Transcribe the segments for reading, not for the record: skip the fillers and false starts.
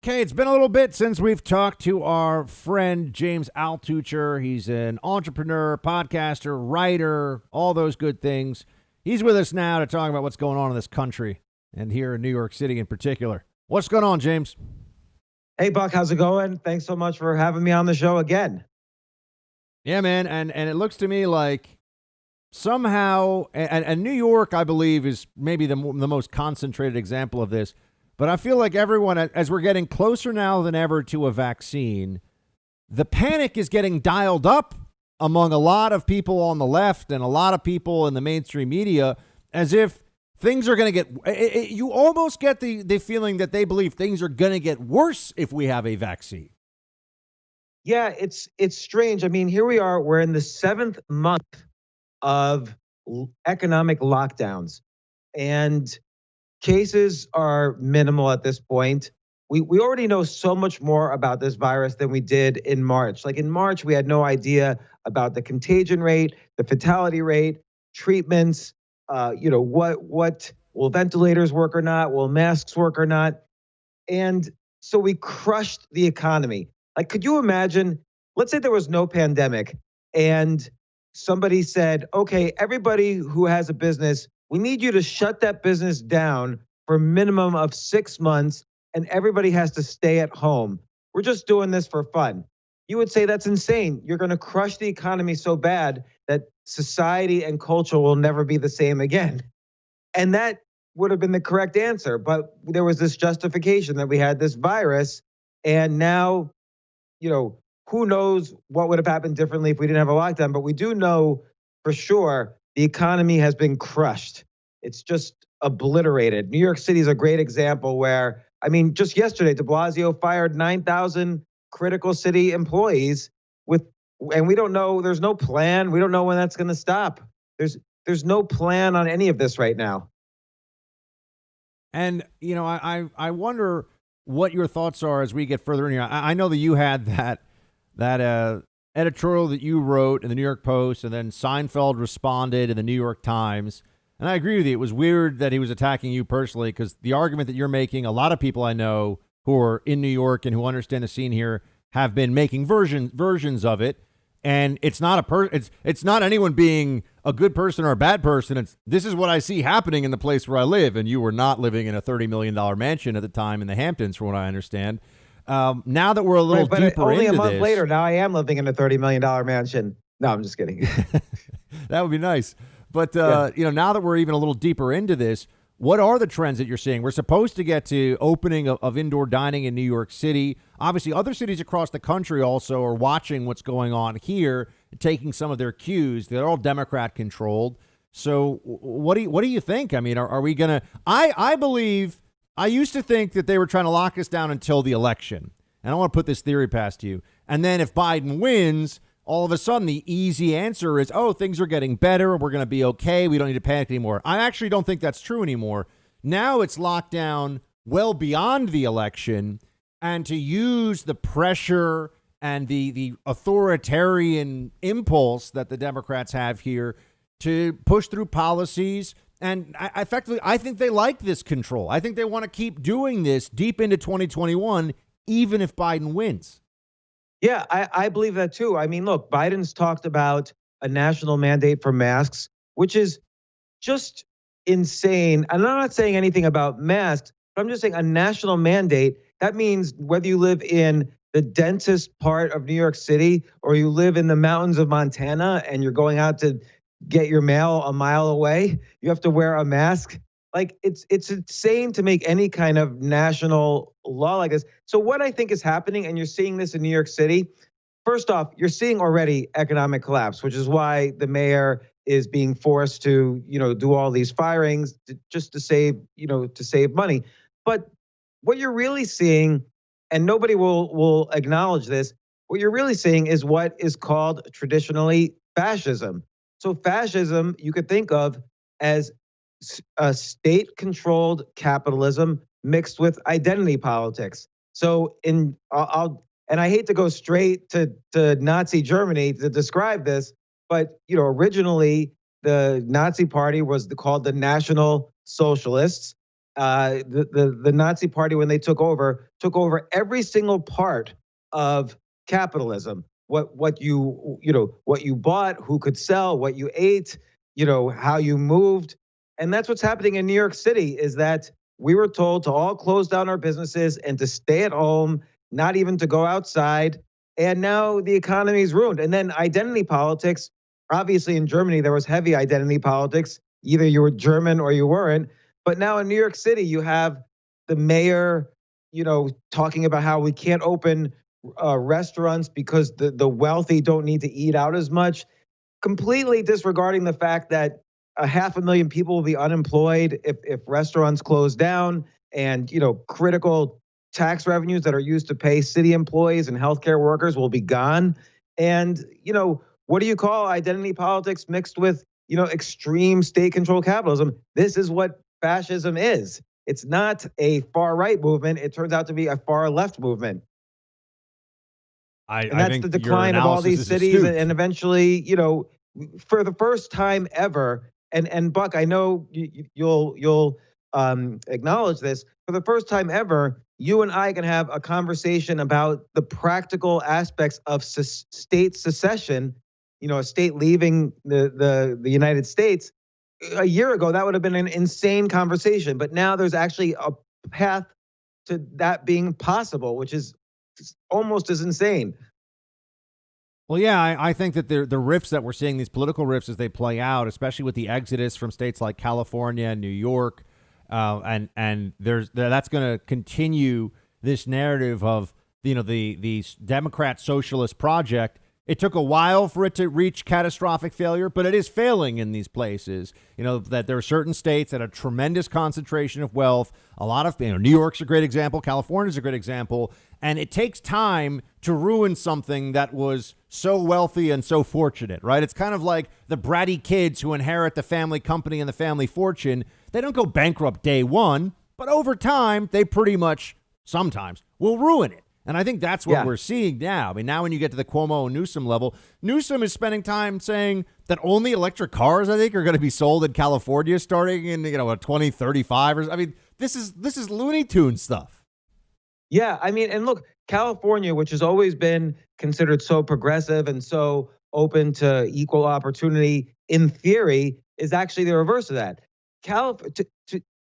Okay, it's been a little bit since we've talked to our friend James Altucher. He's an entrepreneur, podcaster, writer, all those good things. He's with us now to talk about what's going on in this country and here in New York City in particular. What's going on, James? Hey, Buck, how's it going? Thanks so much for having me on the show again. Yeah, man, and it looks to me like somehow, and New York, I believe, is maybe the most concentrated example of this. But I feel like everyone, as we're getting closer now than ever to a vaccine, the panic is getting dialed up among a lot of people on the left and a lot of people in the mainstream media, as if things are going to get, you almost get the feeling that they believe things are going to get worse if we have a vaccine. Yeah, it's strange. I mean, here we are. We're in the 7th month of economic lockdowns, and cases are minimal at this point. We already know so much more about this virus than we did in March. Like in March, we had no idea about the contagion rate, the fatality rate, treatments, what will ventilators work or not? Will masks work or not? And so we crushed the economy. Like, could you imagine? Let's say there was no pandemic and somebody said, okay, everybody who has a business, we need you to shut that business down for a minimum of 6 months and everybody has to stay at home. We're just doing this for fun. You would say that's insane. You're going to crush the economy so bad that society and culture will never be the same again. And that would have been the correct answer. But there was this justification that we had this virus. And now, who knows what would have happened differently if we didn't have a lockdown. But we do know for sure the economy has been crushed. It's just obliterated. New York City is a great example where, I mean, just yesterday, de Blasio fired 9,000 critical city employees and we don't know, there's no plan. We don't know when that's going to stop. There's no plan on any of this right now. And, I wonder what your thoughts are as we get further in here. I know that you had that editorial that you wrote in the New York Post, and then Seinfeld responded in the New York Times. And I agree with you. It was weird that he was attacking you personally, because the argument that you're making, a lot of people I know who are in New York and who understand the scene here have been making versions of it. And it's not it's not anyone being a good person or a bad person. This is what I see happening in the place where I live. And you were not living in a $30 million mansion at the time in the Hamptons, from what I understand. Now that we're a little deeper into only a month this, later, now I am living in a $30 million mansion. No, I'm just kidding. That would be nice. But, now that we're even a little deeper into this, what are the trends that you're seeing? We're supposed to get to opening of indoor dining in New York City. Obviously, other cities across the country also are watching what's going on here, taking some of their cues. They're all Democrat controlled. So what do you think? I mean, are we going to I believe I used to think that they were trying to lock us down until the election. And I want to put this theory past you. And then if Biden wins, all of a sudden, the easy answer is, oh, things are getting better. We're going to be okay. We don't need to panic anymore. I actually don't think that's true anymore. Now it's locked down well beyond the election. And to use the pressure and the authoritarian impulse that the Democrats have here to push through policies. And effectively, I think they like this control. I think they want to keep doing this deep into 2021, even if Biden wins. Yeah, I believe that too. I mean, look, Biden's talked about a national mandate for masks, which is just insane. And I'm not saying anything about masks, but I'm just saying a national mandate. That means whether you live in the densest part of New York City or you live in the mountains of Montana and you're going out to get your mail a mile away, you have to wear a mask. Like, it's insane to make any kind of national law like this. So what I think is happening, and you're seeing this in New York City, first off, you're seeing already economic collapse, which is why the mayor is being forced to, do all these firings just to save money. But what you're really seeing, and nobody will acknowledge this, what you're really seeing is what is called traditionally fascism. So fascism, you could think of as a state-controlled capitalism mixed with identity politics. So I hate to go straight to Nazi Germany to describe this, but originally the Nazi Party was called the National Socialists. The Nazi Party, when they took over every single part of capitalism. What you bought, who could sell, what you ate, how you moved, and that's what's happening in New York City. Is that we were told to all close down our businesses and to stay at home, not even to go outside, and now the economy is ruined. And then identity politics. Obviously, in Germany, there was heavy identity politics. Either you were German or you weren't. But now in New York City, you have the mayor, talking about how we can't open restaurants because the wealthy don't need to eat out as much, completely disregarding the fact that a 500,000 people will be unemployed if restaurants close down, and critical tax revenues that are used to pay city employees and healthcare workers will be gone. And what do you call identity politics mixed with extreme state control capitalism? This is what fascism is. It's not a far right movement. It turns out to be a far left movement. And I that's the think your decline of all analysis these is cities. astute. And eventually, for the first time ever, and Buck, I know you'll acknowledge this. For the first time ever, you and I can have a conversation about the practical aspects of state secession. A state leaving the United States. A year ago, that would have been an insane conversation, but now there's actually a path to that being possible, which is almost as insane. Well, yeah, I think that the rifts that we're seeing, these political rifts as they play out, especially with the exodus from states like California and New York, and that's going to continue this narrative of the Democrat socialist project. It took a while for it to reach catastrophic failure, but it is failing in these places. That there are certain states that have a tremendous concentration of wealth. A lot of, New York's a great example. California's a great example. And it takes time to ruin something that was so wealthy and so fortunate, right? It's kind of like the bratty kids who inherit the family company and the family fortune. They don't go bankrupt day one, but over time, they pretty much sometimes will ruin it. And I think that's what we're seeing now. I mean, now when you get to the Cuomo and Newsom level, Newsom is spending time saying that only electric cars, I think, are going to be sold in California starting in 2035. I mean, this is Looney Tunes stuff. Yeah, I mean, and look, California, which has always been considered so progressive and so open to equal opportunity, in theory, is actually the reverse of that.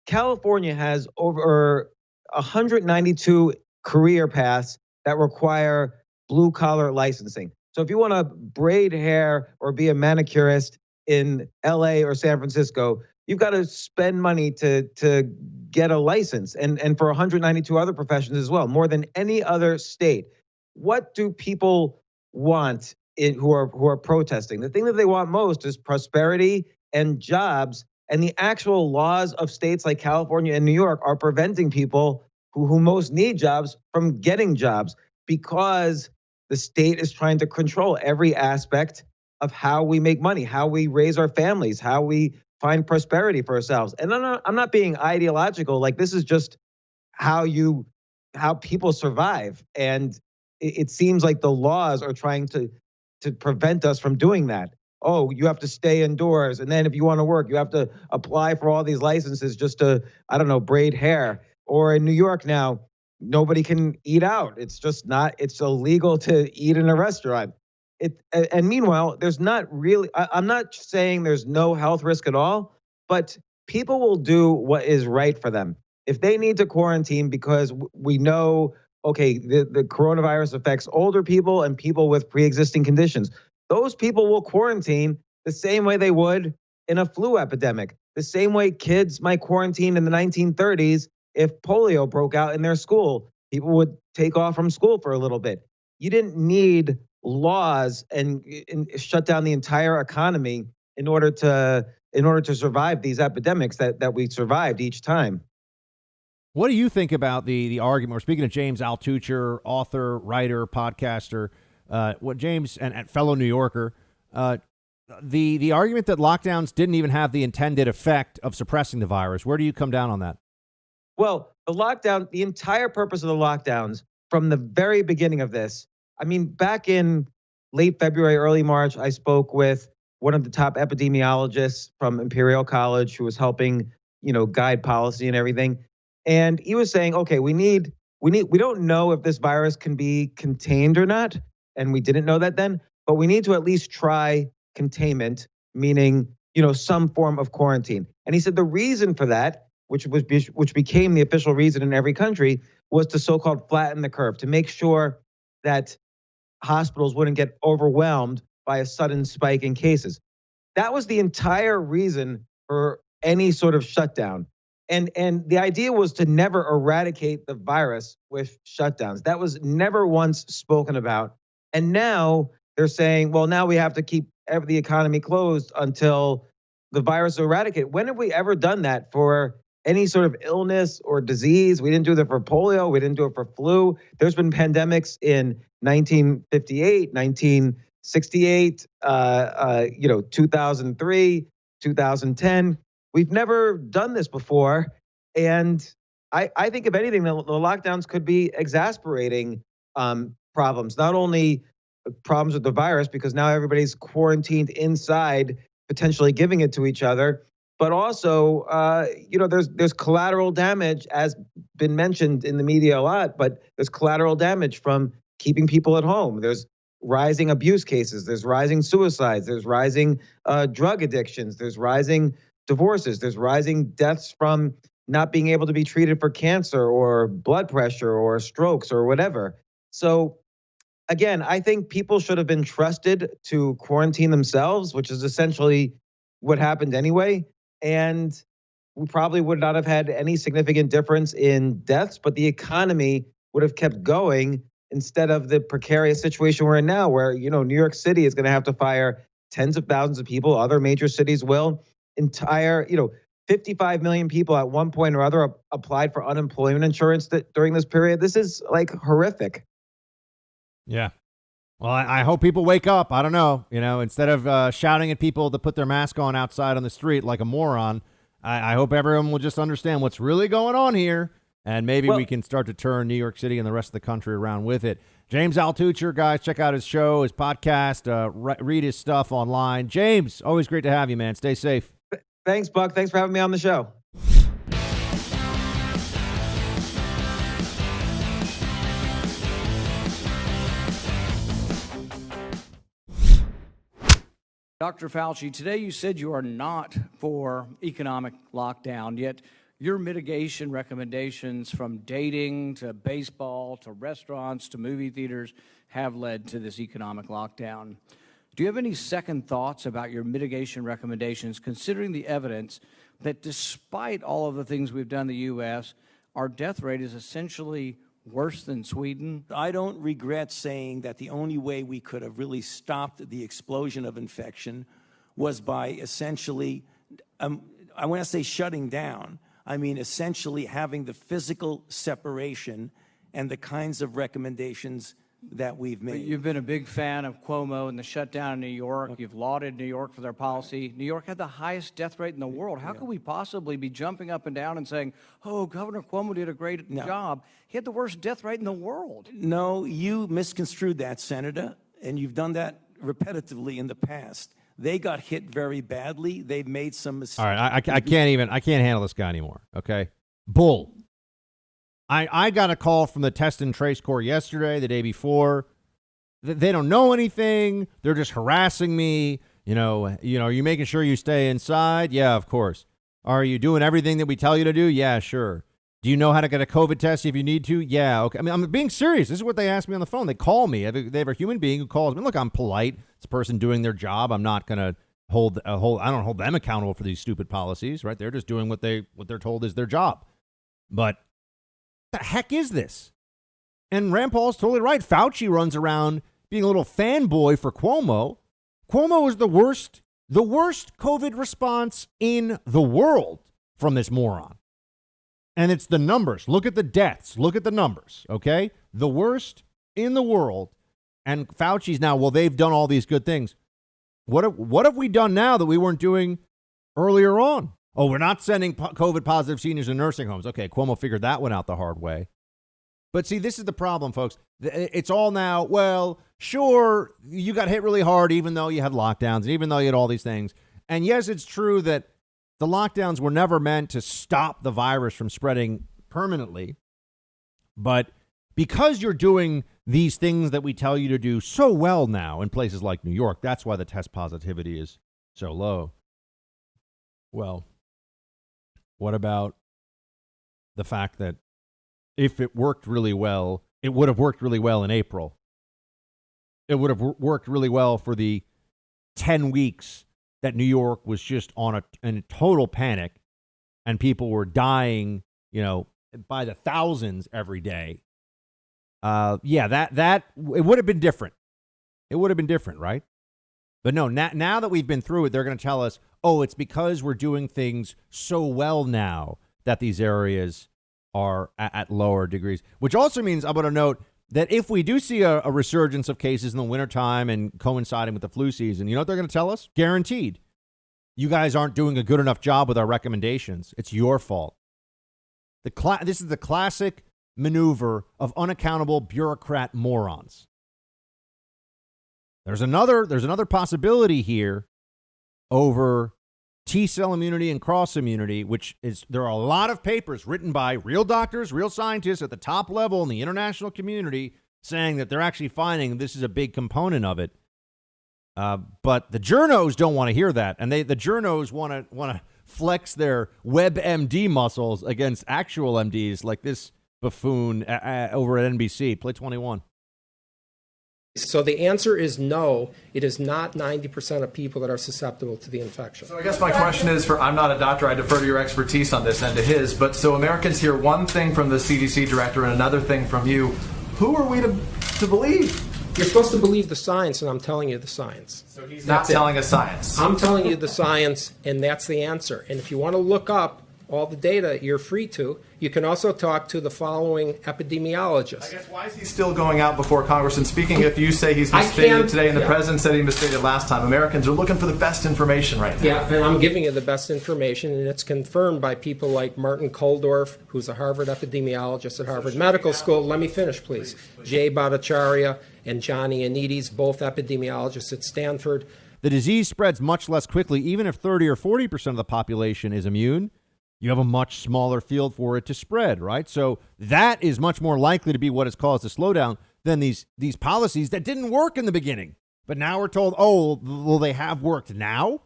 California has over 192 career paths that require blue collar licensing. So if you want to braid hair or be a manicurist in LA or San Francisco, you've got to spend money to get a license, and for 192 other professions as well, more than any other state. What do people want who are protesting? The thing that they want most is prosperity and jobs, and the actual laws of states like California and New York are preventing people who most need jobs from getting jobs, because the state is trying to control every aspect of how we make money, how we raise our families, how we find prosperity for ourselves. And I'm not being ideological. Like, this is just how people survive. And it seems like the laws are trying to prevent us from doing that. Oh, you have to stay indoors. And then if you want to work, you have to apply for all these licenses just to, I don't know, braid hair. Or in New York now, nobody can eat out. It's illegal to eat in a restaurant. And meanwhile, there's not really, I'm not saying there's no health risk at all, but people will do what is right for them. If they need to quarantine because we know, okay, the coronavirus affects older people and people with pre-existing conditions, those people will quarantine the same way they would in a flu epidemic, the same way kids might quarantine in the 1930s. If polio broke out in their school, people would take off from school for a little bit. You didn't need laws and shut down the entire economy in order to survive these epidemics that we survived each time. What do you think about the argument? We're speaking of James Altucher, author, writer, podcaster. What James and fellow New Yorker, the argument that lockdowns didn't even have the intended effect of suppressing the virus. Where do you come down on that? Well, the entire purpose of the lockdowns from the very beginning of this, I mean, back in late February, early March, I spoke with one of the top epidemiologists from Imperial College who was helping guide policy and everything. And he was saying, okay, we don't know if this virus can be contained or not. And we didn't know that then, but we need to at least try containment, meaning, some form of quarantine. And he said the reason for that, which became the official reason in every country, was to so-called flatten the curve, to make sure that hospitals wouldn't get overwhelmed by a sudden spike in cases. That was the entire reason for any sort of shutdown. And the idea was to never eradicate the virus with shutdowns. That was never once spoken about. And now they're saying, well, now we have to keep the economy closed until the virus is eradicated. When have we ever done that for any sort of illness or disease? We didn't do that for polio. We didn't do it for flu. There's been pandemics in 1958, 1968, 2003, 2010. We've never done this before. And I think, if anything, the lockdowns could be exasperating problems, not only problems with the virus, because now everybody's quarantined inside, potentially giving it to each other, but also, there's collateral damage, as been mentioned in the media a lot, but there's collateral damage from keeping people at home. There's rising abuse cases. There's rising suicides. There's rising drug addictions. There's rising divorces. There's rising deaths from not being able to be treated for cancer or blood pressure or strokes or whatever. So again, I think people should have been trusted to quarantine themselves, which is essentially what happened anyway. And we probably would not have had any significant difference in deaths, but the economy would have kept going instead of the precarious situation we're in now, where, New York City is going to have to fire tens of thousands of people. Other major cities will. 55 million people at one point or other applied for unemployment insurance during this period. This is like horrific. Yeah. Well, I hope people wake up. I don't know. Instead of shouting at people to put their mask on outside on the street like a moron, I hope everyone will just understand what's really going on here. And maybe we can start to turn New York City and the rest of the country around with it. James Altucher, guys, check out his show, his podcast, read his stuff online. James, always great to have you, man. Stay safe. Thanks, Buck. Thanks for having me on the show. Dr. Fauci, today you said you are not for economic lockdown, yet your mitigation recommendations, from dating to baseball to restaurants to movie theaters, have led to this economic lockdown. Do you have any second thoughts about your mitigation recommendations, considering the evidence that despite all of the things we've done in the U.S., our death rate is essentially worse than Sweden? I don't regret saying that the only way we could have really stopped the explosion of infection was by essentially, I want to say shutting down. I mean, essentially having the physical separation and the kinds of recommendations that we've made. But you've been a big fan of Cuomo and the shutdown in New York. You've lauded New York for their policy. New York had the highest death rate in the world. How could we possibly be jumping up and down and saying, oh, Governor Cuomo did a great job? He had the worst death rate in the world. No, you misconstrued that, Senator, and you've done that repetitively in the past. They got hit very badly. They've made some mistakes. All right, I can't handle this guy anymore, okay? Bull. I got a call from the Test and Trace Corps yesterday, the day before. They don't know anything. They're just harassing me. Are you making sure you stay inside? Yeah, of course. Are you doing everything that we tell you to do? Yeah, sure. Do you know how to get a COVID test if you need to? Yeah, okay. I mean, I'm being serious. This is what they ask me on the phone. They call me. They have a human being who calls me. Look, I'm polite. It's a person doing their job. I'm not going to I don't hold them accountable for these stupid policies, right? They're just doing what they're told is their job. But the heck is this? And Rand Paul's totally right. Fauci runs around being a little fanboy for Cuomo. Cuomo is the worst COVID response in the world from this moron. And it's the numbers. Look at the deaths. Look at the numbers, okay? The worst in the world. And Fauci's now, well, they've done all these good things. What have we done now that we weren't doing earlier on? Oh, we're not sending COVID positive seniors to nursing homes. Okay, Cuomo figured that one out the hard way. But see, this is the problem, folks. It's all now, well, sure, you got hit really hard even though you had lockdowns and even though you had all these things. And yes, it's true that The lockdowns were never meant to stop the virus from spreading permanently. But because you're doing these things that we tell you to do so well now in places like New York, that's why the test positivity is so low. Well, what about the fact that if it worked really well, it would have worked really well in April? It would have worked really well for the 10 weeks that New York was just in a total panic and people were dying, by the thousands every day. That it would have been different. It would have been different, right? But no, now that we've been through it, they're going to tell us, oh, it's because we're doing things so well now that these areas are at lower degrees, which also means I'm going to note that if we do see a resurgence of cases in the wintertime and coinciding with the flu season, you know what they're going to tell us? Guaranteed. You guys aren't doing a good enough job with our recommendations. It's your fault. This is the classic maneuver of unaccountable bureaucrat morons. There's another possibility here over T-cell immunity and cross immunity, which is there are a lot of papers written by real doctors, real scientists at the top level in the international community saying that they're actually finding this is a big component of it. But the journos don't want to hear that, and the journos want to flex their WebMD muscles against actual MDs like this buffoon over at NBC. Play 21. So the answer is no, it is not 90% of people that are susceptible to the infection. So I guess my question is, I'm not a doctor, I defer to your expertise on this and to his, but so Americans hear one thing from the CDC director and another thing from you. Who are we to believe? You're supposed to believe the science, and I'm telling you the science. So he's not telling us science. I'm telling you the science, and that's the answer. And if you want to look up all the data, you're free to. You can also talk to the following epidemiologists. I guess why is he still going out before Congress and speaking if you say he's misstated today and the president said he misstated last time? Americans are looking for the best information right now. Yeah, and I'm giving you the best information, and it's confirmed by people like Martin Kulldorff, who's a Harvard epidemiologist at Harvard Medical School. Let me finish, please. Jay Bhattacharya and Johnny Anides, both epidemiologists at Stanford. The disease spreads much less quickly, even if 30 or 40% of the population is immune. You have a much smaller field for it to spread, right? So that is much more likely to be what has caused the slowdown than these policies that didn't work in the beginning. But now we're told, oh, well, they have worked now?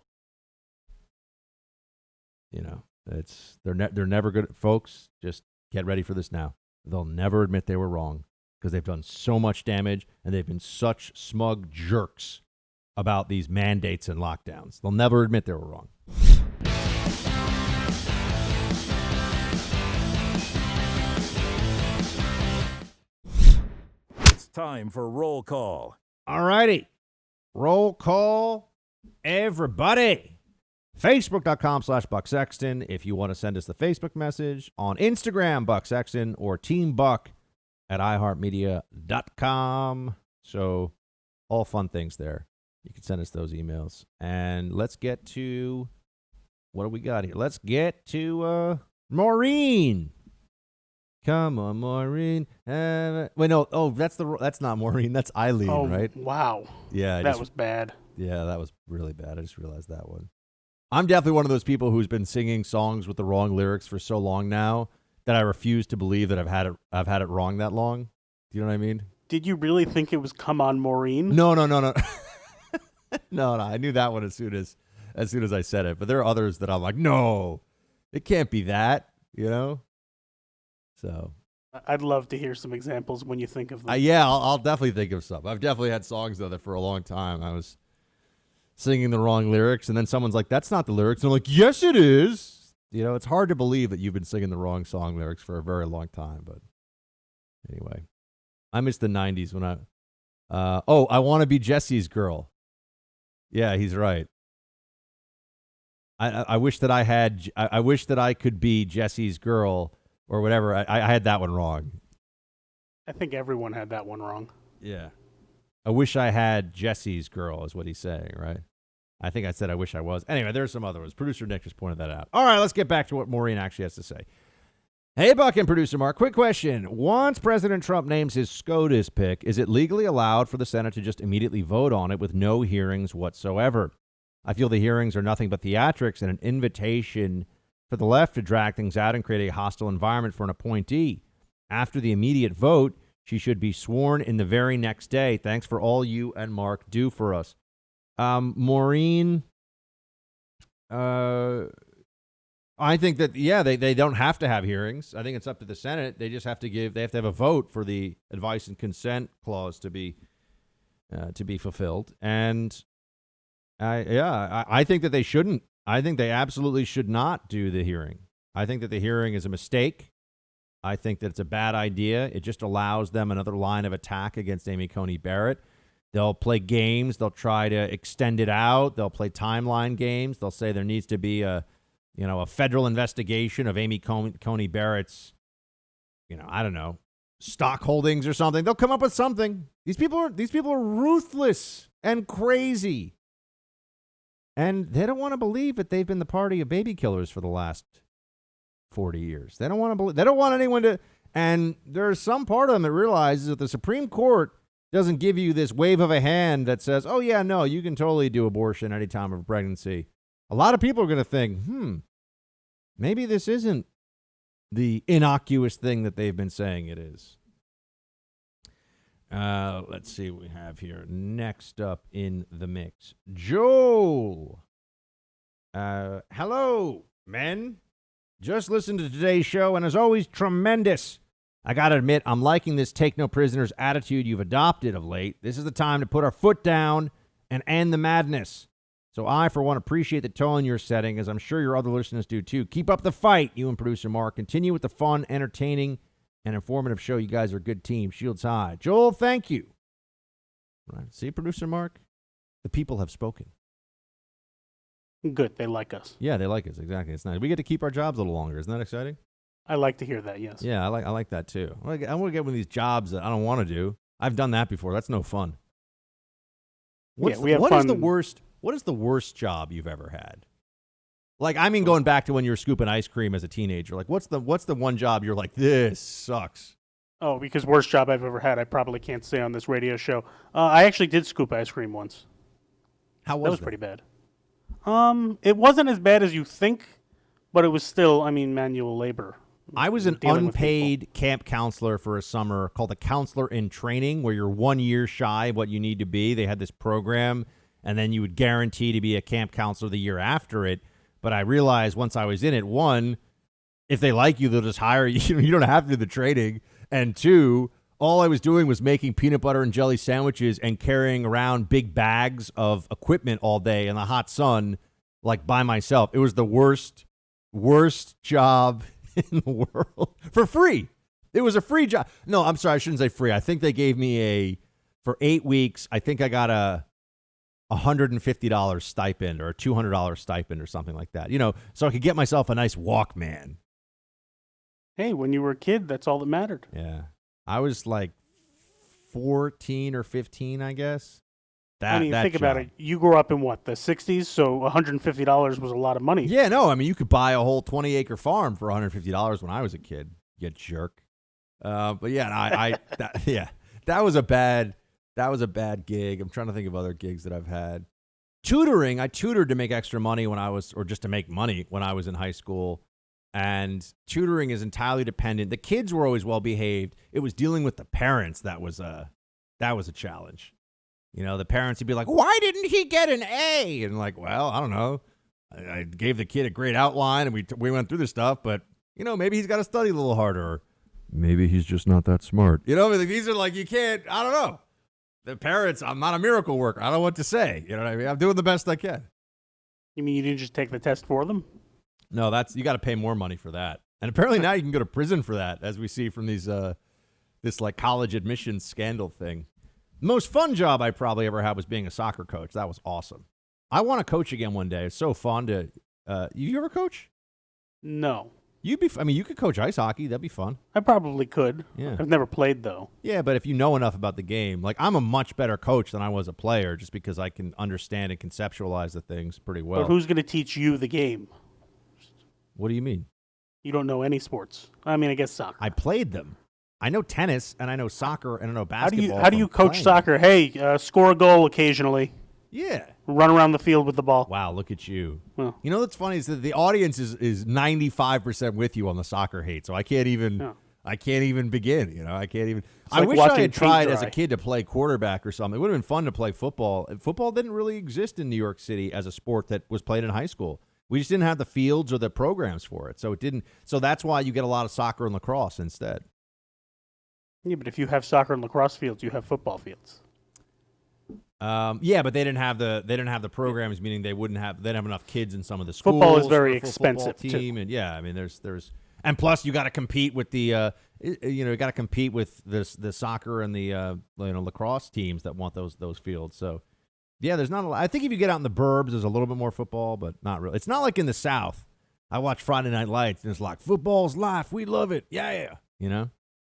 They're never good. Folks, just get ready for this now. They'll never admit they were wrong because they've done so much damage and they've been such smug jerks about these mandates and lockdowns. They'll never admit they were wrong. Time for roll call. All righty. Roll call, everybody. Facebook.com/Buck Sexton if you want to send us the Facebook message. On Instagram, Buck Sexton, or Team Buck at iHeartMedia.com. So all fun things there. You can send us those emails. And let's get to, what do we got here? Let's get to Maureen. Come on, Maureen. Wait, no. Oh, that's not Maureen. That's Eileen, right? Wow. Yeah. That was bad. Yeah, that was really bad. I just realized that one. I'm definitely one of those people who's been singing songs with the wrong lyrics for so long now that I refuse to believe that I've had it wrong that long. Do you know what I mean? Did you really think it was "Come On, Maureen"? No. No, I knew that one as soon as I said it. But there are others that I'm like, no, it can't be that. So I'd love to hear some examples when you think of them. Yeah, I'll definitely think of some. I've definitely had songs, though, that for a long time I was singing the wrong lyrics, and then someone's like, that's not the lyrics. And I'm like, yes, it is. It's hard to believe that you've been singing the wrong song lyrics for a very long time. But anyway, I miss the 90s when I want to be Jesse's girl. Yeah, he's right. I wish that I wish that I could be Jesse's girl. Or whatever. I had that one wrong. I think everyone had that one wrong. Yeah. I wish I had Jesse's girl is what he's saying, right? I think I said I wish I was. Anyway, there's some other ones. Producer Nick just pointed that out. All right, let's get back to what Maureen actually has to say. Hey, Buck and Producer Mark, quick question. Once President Trump names his SCOTUS pick, is it legally allowed for the Senate to just immediately vote on it with no hearings whatsoever? I feel the hearings are nothing but theatrics and an invitation for the left to drag things out and create a hostile environment for an appointee. After the immediate vote, she should be sworn in the very next day. Thanks for all you and Mark do for us. Maureen, I think that, they don't have to have hearings. I think it's up to the Senate. They just have to have a vote for the advice and consent clause to be fulfilled. And I think that they shouldn't. I think they absolutely should not do the hearing. I think that the hearing is a mistake. I think that it's a bad idea. It just allows them another line of attack against Amy Coney Barrett. They'll play games. They'll try to extend it out. They'll play timeline games. They'll say there needs to be a federal investigation of Amy Coney Barrett's, I don't know, stock holdings or something. They'll come up with something. These people are ruthless and crazy. And they don't want to believe that they've been the party of baby killers for the last 40 years. They don't want to believe. They don't want anyone to. And there's some part of them that realizes that the Supreme Court doesn't give you this wave of a hand that says, oh, yeah, no, you can totally do abortion any time of pregnancy. A lot of people are going to think, maybe this isn't the innocuous thing that they've been saying it is. Let's see what we have here. Next up in the mix, Joel. Hello, men. Just listened to today's show, and as always, tremendous. I got to admit, I'm liking this take no prisoners attitude you've adopted of late. This is the time to put our foot down and end the madness. So I, for one, appreciate the tone you're setting, as I'm sure your other listeners do too. Keep up the fight, you and producer Mark. Continue with the fun, entertaining, and informative show. You guys are a good team. Shields high. Joel, thank you. Right. See, producer Mark? The people have spoken. Good. They like us. Yeah, they like us. Exactly. It's nice. We get to keep our jobs a little longer. Isn't that exciting? I like to hear that, yes. Yeah, I like that too. I want to get one of these jobs that I don't want to do. I've done that before. That's no fun. What is the worst job you've ever had? Like, I mean, going back to when you were scooping ice cream as a teenager. Like, what's the one job you're like, this sucks? Oh, because worst job I've ever had, I probably can't say on this radio show. I actually did scoop ice cream once. How was that? That was pretty bad. It wasn't as bad as you think, but it was still, manual labor. I was an unpaid camp counselor for a summer called a counselor in training, where you're 1 year shy of what you need to be. They had this program, and then you would guarantee to be a camp counselor the year after it. But I realized once I was in it, one, if they like you, they'll just hire you. You don't have to do the training. And two, all I was doing was making peanut butter and jelly sandwiches and carrying around big bags of equipment all day in the hot sun, like by myself. It was the worst job in the world for free. It was a free job. No, I'm sorry. I shouldn't say free. I think they gave me for 8 weeks, I think I got a $150 stipend or a $200 stipend or something like that, so I could get myself a nice Walkman. Hey, when you were a kid, that's all that mattered. Yeah. I was like 14 or 15, I guess. Think about it. You grew up in what, the 60s? So $150 was a lot of money. Yeah, no, you could buy a whole 20-acre farm for $150 when I was a kid. You jerk. But yeah, that was a bad gig. I'm trying to think of other gigs that I've had. Tutoring, I tutored to make extra money or just to make money when I was in high school. And tutoring is entirely dependent. The kids were always well behaved. It was dealing with the parents that was a challenge. The parents would be like, "Why didn't he get an A?" And like, well, I don't know. I gave the kid a great outline, and we went through this stuff, but maybe he's got to study a little harder, or maybe he's just not that smart. These are like, you can't. I don't know. The parents, I'm not a miracle worker. I don't know what to say. You know what I mean? I'm doing the best I can. You mean you didn't just take the test for them? No, you got to pay more money for that. And apparently now you can go to prison for that, as we see from these this like college admissions scandal thing. The most fun job I probably ever had was being a soccer coach. That was awesome. I want to coach again one day. It's so fun to. You ever coach? No. You could coach ice hockey. That'd be fun. I probably could. Yeah. I've never played, though. Yeah, but if you know enough about the game, like I'm a much better coach than I was a player, just because I can understand and conceptualize the things pretty well. But who's going to teach you the game? What do you mean? You don't know any sports. I guess soccer. I played them. I know tennis, and I know soccer, and I know basketball. How do you coach soccer? Hey, score a goal occasionally. Yeah. Run around the field with the ball. Wow, look at you. Well. You know what's funny is that the audience is 95% with you on the soccer hate, so I can't even begin. I can't even. I like wish I watching had tried paint as a dry. kid to play quarterback or something. It would have been fun to play football. Football didn't really exist in New York City as a sport that was played in high school. We just didn't have the fields or the programs for it, so it didn't. So that's why you get a lot of soccer and lacrosse instead. Yeah, but if you have soccer and lacrosse fields, you have football fields. Yeah, but they didn't have the programs, meaning they didn't have enough kids in some of the schools. Football is very for a football expensive, too. team, and yeah, I mean there's and plus you got to compete with the you got to compete with the soccer and the lacrosse teams that want those fields. So yeah, there's not a lot. I think if you get out in the burbs, there's a little bit more football, but not really. It's not like in the South. I watch Friday Night Lights, and it's like football's life. We love it. Yeah,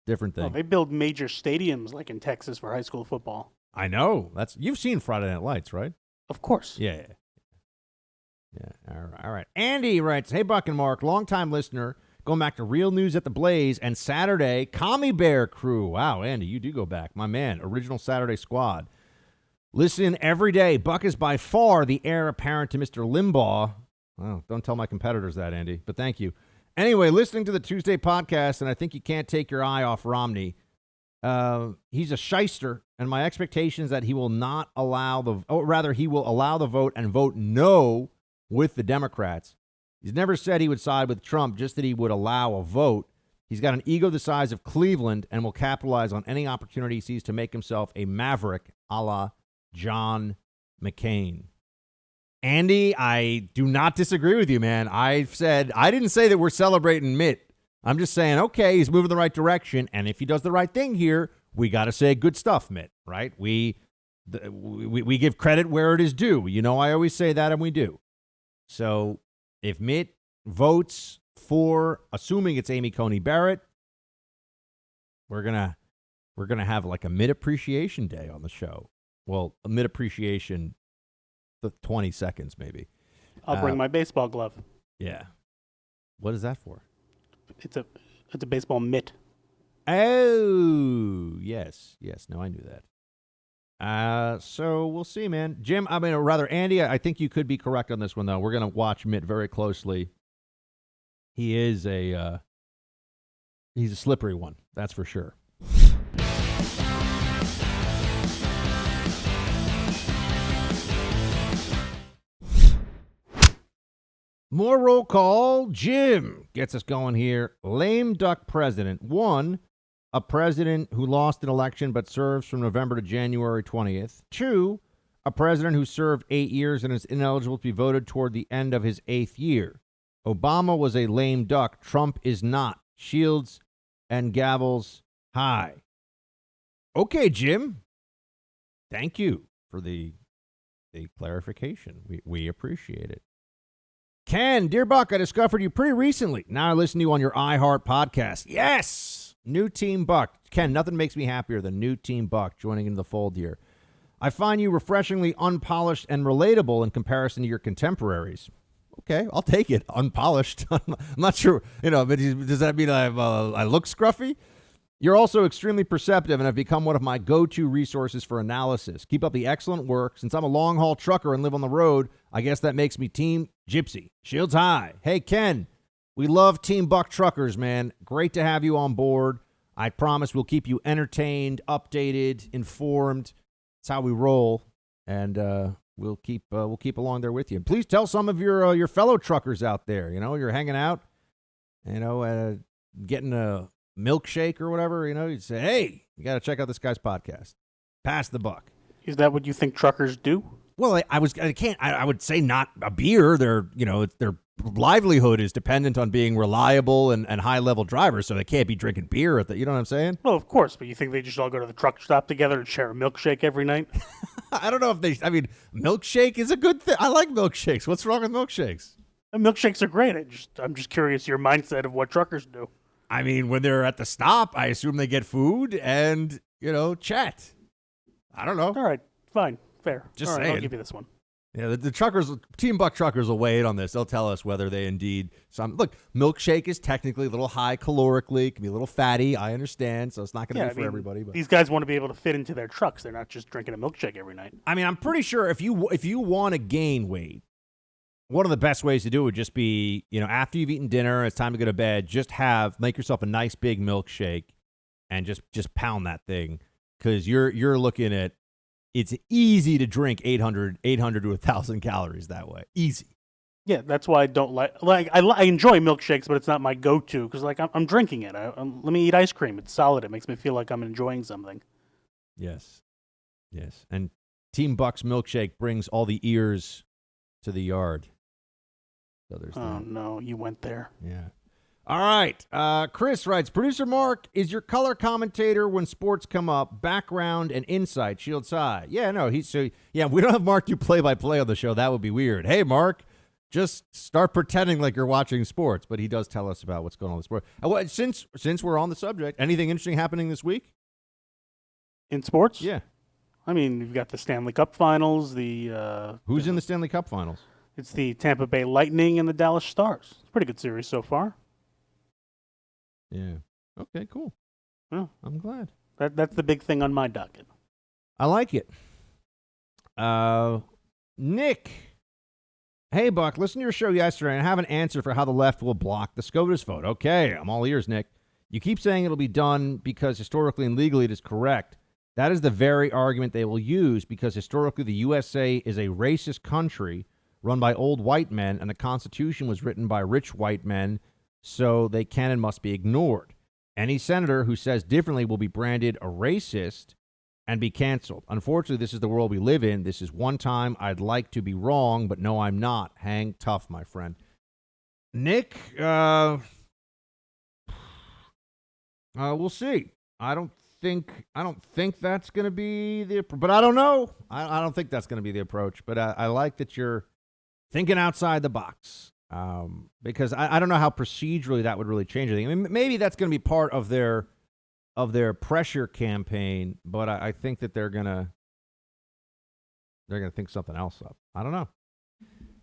different thing. Oh, they build major stadiums like in Texas for high school football. I know. You've seen Friday Night Lights, right? Of course. Yeah. All right. Andy writes, "Hey, Buck and Mark, longtime listener, going back to Real News at the Blaze and Saturday Commie Bear Crew." Wow, Andy, you do go back, my man. Original Saturday Squad. Listen every day. Buck is by far the heir apparent to Mr. Limbaugh. Oh, don't tell my competitors that, Andy, but thank you. Anyway, listening to the Tuesday podcast, and I think you can't take your eye off Romney. He's a shyster, and my expectation is that he will not allow he will allow the vote and vote no with the Democrats. He's never said he would side with Trump, just that he would allow a vote. He's got an ego the size of Cleveland and will capitalize on any opportunity he sees to make himself a maverick a la John McCain. Andy, I do not disagree with you, man. I didn't say that we're celebrating Mitt. I'm just saying, okay, he's moving the right direction, and if he does the right thing here, we got to say good stuff, Mitt, right? We give credit where it is due. I always say that, and we do. So if Mitt votes for, assuming it's Amy Coney Barrett, we're gonna have like a Mitt Appreciation Day on the show. Well, a Mitt Appreciation, the 20 seconds maybe. I'll bring my baseball glove. Yeah. What is that for? It's a baseball mitt. Oh, yes. No, I knew that. So we'll see, man. Jim, Andy, I think you could be correct on this one, though. We're going to watch Mitt very closely. He is he's a slippery one. That's for sure. More roll call. Jim gets us going here. Lame duck president. 1, a president who lost an election but serves from November to January 20th. 2, a president who served 8 years and is ineligible to be voted toward the end of his 8th year. Obama was a lame duck. Trump is not. Shields and gavels high. Okay, Jim. Thank you for the clarification. We appreciate it. Ken, dear Buck, I discovered you pretty recently. Now I listen to you on your iHeart podcast. Yes! New Team Buck. Ken, nothing makes me happier than New Team Buck joining into the fold here. I find you refreshingly unpolished and relatable in comparison to your contemporaries. Okay, I'll take it. Unpolished. I'm not sure. But does that mean I look scruffy? You're also extremely perceptive and have become one of my go-to resources for analysis. Keep up the excellent work. Since I'm a long-haul trucker and live on the road, I guess that makes me Team Gypsy. Shields high. Hey, Ken, we love Team Buck truckers, man. Great to have you on board. I promise we'll keep you entertained, updated, informed. That's how we roll, and we'll keep along there with you. And please tell some of your fellow truckers out there, you're hanging out, getting a milkshake or whatever, you'd say, hey, you got to check out this guy's podcast. Pass the buck. Is that what you think truckers do? Well, I would say not a beer. Their livelihood is dependent on being reliable and high-level drivers, so they can't be drinking beer you know what I'm saying? Well, of course, but you think they just all go to the truck stop together and share a milkshake every night? I don't know if milkshake is a good thing. I like milkshakes. What's wrong with milkshakes? Milkshakes are great. I'm just curious your mindset of what truckers do. When they're at the stop, I assume they get food and, chat. I don't know. All right, fine, fair. Just all right, saying. I'll give you this one. Yeah, the truckers, Team Buck truckers will weigh in on this. They'll tell us whether they indeed look, milkshake is technically a little high calorically, can be a little fatty. I understand, so it's not going to be for everybody. But these guys want to be able to fit into their trucks. They're not just drinking a milkshake every night. I mean, I'm pretty sure if you want to gain weight, one of the best ways to do it would just be, after you've eaten dinner, it's time to go to bed. Just make yourself a nice big milkshake, and just pound that thing, because you're looking at. It's easy to drink 800 to 1,000 calories that way. Easy. Yeah, that's why I don't I enjoy milkshakes, but it's not my go-to because I'm drinking it. Let me eat ice cream. It's solid. It makes me feel like I'm enjoying something. Yes. And Team Buck's milkshake brings all the ears to the yard. So there's that. No, you went there. Yeah. All right. Chris writes, Producer Mark, is your color commentator when sports come up, background and insight, Shields High? Yeah, no, we don't have Mark do play-by-play on the show. That would be weird. Hey, Mark, just start pretending like you're watching sports. But he does tell us about what's going on in the sport. Since we're on the subject, anything interesting happening this week? In sports? Yeah. I mean, you've got the Stanley Cup Finals. Who's in the Stanley Cup Finals? It's the Tampa Bay Lightning and the Dallas Stars. It's a pretty good series so far. Yeah. Okay, cool. Yeah. I'm glad. That's the big thing on my docket. I like it. Nick. Hey, Buck, listen to your show yesterday and I have an answer for how the left will block the SCOTUS vote. Okay, I'm all ears, Nick. You keep saying it'll be done because historically and legally it is correct. That is the very argument they will use because historically the USA is a racist country run by old white men and the Constitution was written by rich white men. So they can and must be ignored. Any senator who says differently will be branded a racist and be canceled. Unfortunately, this is the world we live in. This is one time I'd like to be wrong, but no, I'm not. Hang tough, my friend. Nick, we'll see. I don't think that's going to be but I don't know. I don't think that's going to be the approach, but I like that you're thinking outside the box. Because I don't know how procedurally that would really change anything. I mean, maybe that's going to be part of their pressure campaign, but I think that they're gonna think something else up. I don't know.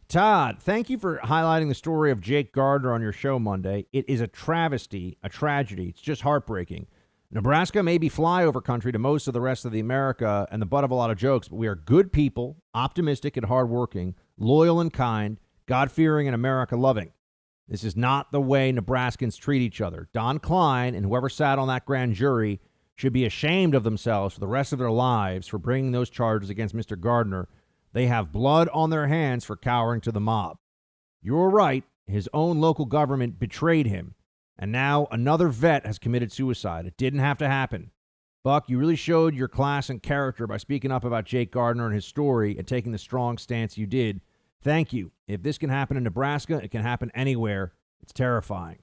Todd, thank you for highlighting the story of Jake Gardner on your show Monday. It is a travesty, a tragedy. It's just heartbreaking. Nebraska may be flyover country to most of the rest of the America and the butt of a lot of jokes, but we are good people, optimistic and hardworking, loyal and kind, God-fearing and America-loving. This is not the way Nebraskans treat each other. Don Klein and whoever sat on that grand jury should be ashamed of themselves for the rest of their lives for bringing those charges against Mr. Gardner. They have blood on their hands for cowering to the mob. You're right. His own local government betrayed him. And now another vet has committed suicide. It didn't have to happen. Buck, you really showed your class and character by speaking up about Jake Gardner and his story and taking the strong stance you did. Thank you. If this can happen in Nebraska, it can happen anywhere. It's terrifying.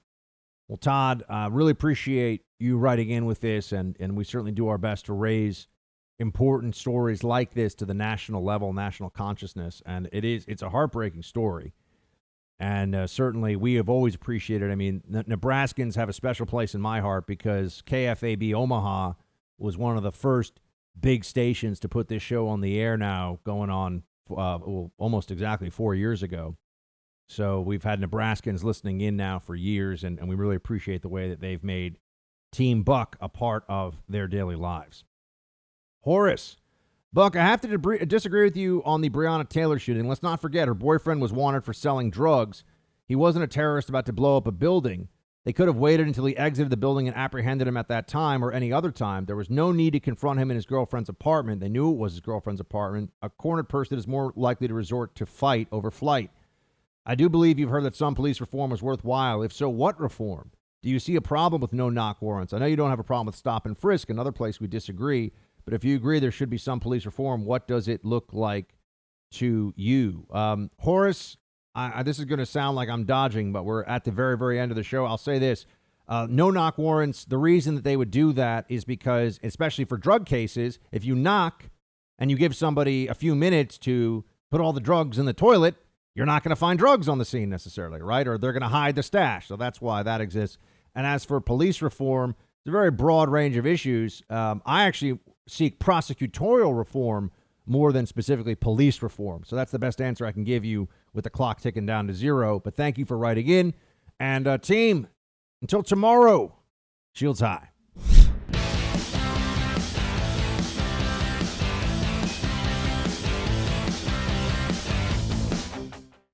Well, Todd, really appreciate you writing in with this, and we certainly do our best to raise important stories like this to the national level, national consciousness, and it's a heartbreaking story. And certainly we have always appreciated. I mean, Nebraskans have a special place in my heart because KFAB Omaha was one of the first big stations to put this show on the air now, going on almost exactly 4 years ago. So we've had Nebraskans listening in now for years, and we really appreciate the way that they've made Team Buck a part of their daily lives. Horace, Buck, I have to disagree with you on the Breonna Taylor shooting. Let's not forget her boyfriend was wanted for selling drugs. He wasn't a terrorist about to blow up a building. They could have waited until he exited the building and apprehended him at that time or any other time. There was no need to confront him in his girlfriend's apartment. They knew it was his girlfriend's apartment. A cornered person is more likely to resort to fight over flight. I do believe you've heard that some police reform was worthwhile. If so, what reform? Do you see a problem with no-knock warrants? I know you don't have a problem with stop and frisk. Another place we disagree. But if you agree there should be some police reform, what does it look like to you? Horace, this is going to sound like I'm dodging, but we're at the very, very end of the show. I'll say this. No-knock warrants, the reason that they would do that is because, especially for drug cases, if you knock and you give somebody a few minutes to put all the drugs in the toilet, you're not going to find drugs on the scene necessarily, right? Or they're going to hide the stash. So that's why that exists. And as for police reform, it's a very broad range of issues. I actually seek prosecutorial reform more than specifically police reform. So that's the best answer I can give you with the clock ticking down to 0. But thank you for writing in. And team, until tomorrow, shields high.